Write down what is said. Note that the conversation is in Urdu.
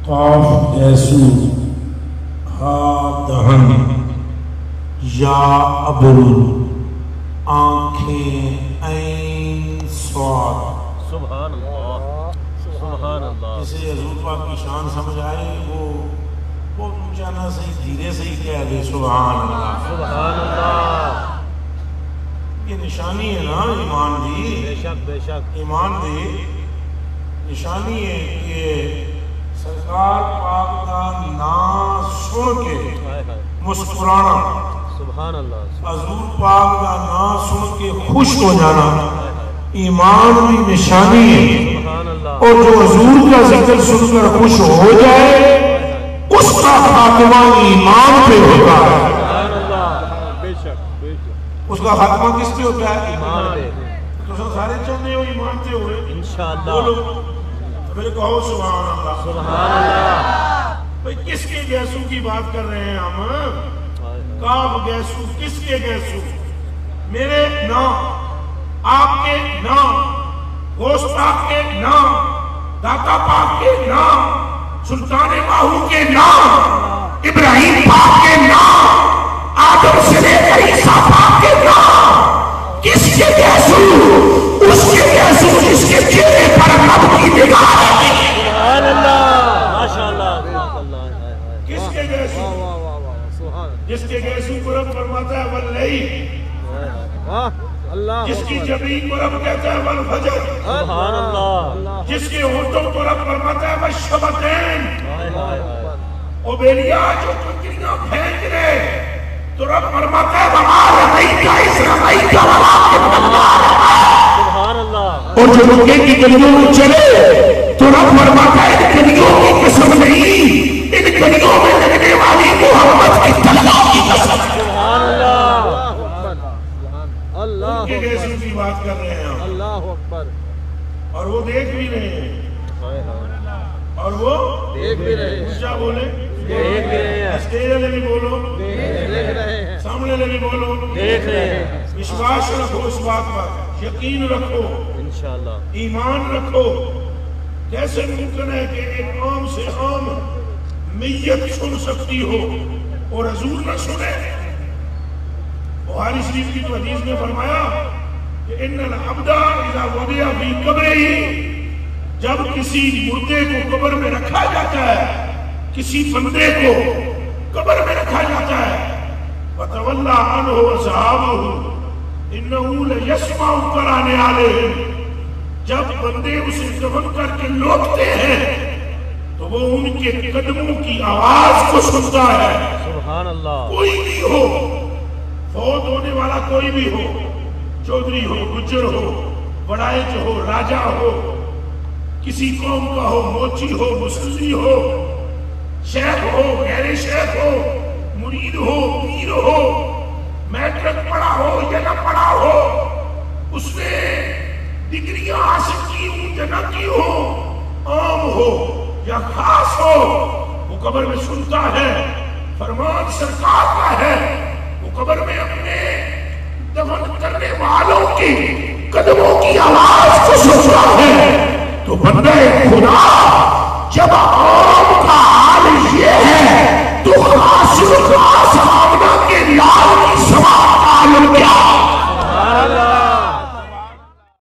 قاف گیسو ہا دہن یا ابرو آنکھیں عین صاد. سبحان اللہ سبحان اللہ. جسے حضور پاک کی شان سمجھ آئے وہ اونچا نہ صحیح دھیرے سے ہی کہہ دے سبحان اللہ سبحان اللہ. یہ نشانی ہے نا ایمان دی. بے شک بے شک. ایمان دی نشانی ہے کہ سرکار پاک کا نام سن کے مسکرانا, سبحان اللہ. حضور پاک کا نام سن کے خوش ہو جانا ایمان کی نشانی ہے. سبحان اللہ. اور جو حضور کا ذکر سن کر خوش ہو جائے اس کا خاتمہ ایمان پہ ہوتا ہے. سبحان اللہ. بے شک بے شک. اس کا خاتمہ کس پہ ہوتا ہے؟ ایمان پہ. تو سب سارے چاہتے ہو ایمان پہ ہوئے انشاءاللہ. بولو پھر کہو سبحان اللہ. سبحان اللہ. بھئی کس کے گیسو کی بات کر رہے ہیں ہم؟ کعب گیسو. کس کے گیسو؟ میرے نام, آپ کے نام, غوث پاک کے نام, داتا پاک کے نام, سلطان باہو کے نام, ابراہیم پاک کے نام, آدم سے لے کر عیسیٰ پاک کے نام. کس کے گیسو؟ اس کے گیسو جس کے چہرے پر رب کی نگاہ ہے. سبحان اللہ. ماشاءاللہ. کس کے گیسو؟ جس کے گیسو کو رب فرماتا ہے واللیل, جس کی جبین کو رب کہتا ہے والفجر, سبحان اللہ. جس کے ہونٹوں کو رب فرماتا ہے والشفتین. او بیلیا جو کنکریاں پھینک رہے تو رب فرماتا ہے وما رمیت اذ رمیت ولکن اللہ رمی. سبحان اللہ. اور جو مکے کی گلیوں میں چلے تو رب فرماتا ہے ان گلیوں کی قسم نہیں, ان گلیوں میں لگنے والی محمد کی تلوار کی قسم. سبحان اللہ. ان کے گیسو کی بات کر رہے ہیں ہم, اللہ اکبر. اور وہ دیکھ بھی رہے ہیں, اور وہ دیکھ بھی رہے ہیں. اونچا بولے, دیکھ رہے ہیں. اسٹیج والے بھی بولو, دیکھ رہے ہیں. سامنے والے بھی بولو. دیکھ رہے ہیں. وشواس رکھو اس بات پر, یقین رکھو, انشاءاللہ. ایمان رکھو. کیسے ممکن ہے کہ ایک عام سے عام میت سن سکتی ہو اور حضور نہ سنے؟ بخاری شریف کی تو حدیث میں فرمایا کہ ان العبد اذا وضع فی قبرہ, جب کسی مردے کو قبر میں رکھا جاتا ہے, کسی بندے کو قبر میں رکھا جاتا ہے, وتولى عنه اصحابه انه ليسمع قران علیہم, جب بندے اسے دفن کر کے لوٹتے ہیں تو وہ ان کے قدموں کی آواز کو سنتا ہے. سبحان اللہ. کوئی بھی ہو, فوت ہونے والا کوئی بھی ہو, چودھری ہو, گجر ہو, بڑائچ ہو, راجہ ہو, کسی قوم کا ہو, موچی ہو, مسلی ہو, شیخ ہو, غیر شیخ ہو, مرید ہو, پیر ہو, میٹرک پڑھا ہو یا نہ پڑھا ہو, اس نے ڈگریاں حاصل کی ہو یا نہ کی ہو, عام ہو یا خاص ہو, وہ قبر میں سنتا ہے. فرمان سرکار کا ہے, قبر میں اپنے دفن کرنے والوں کی قدموں کی آواز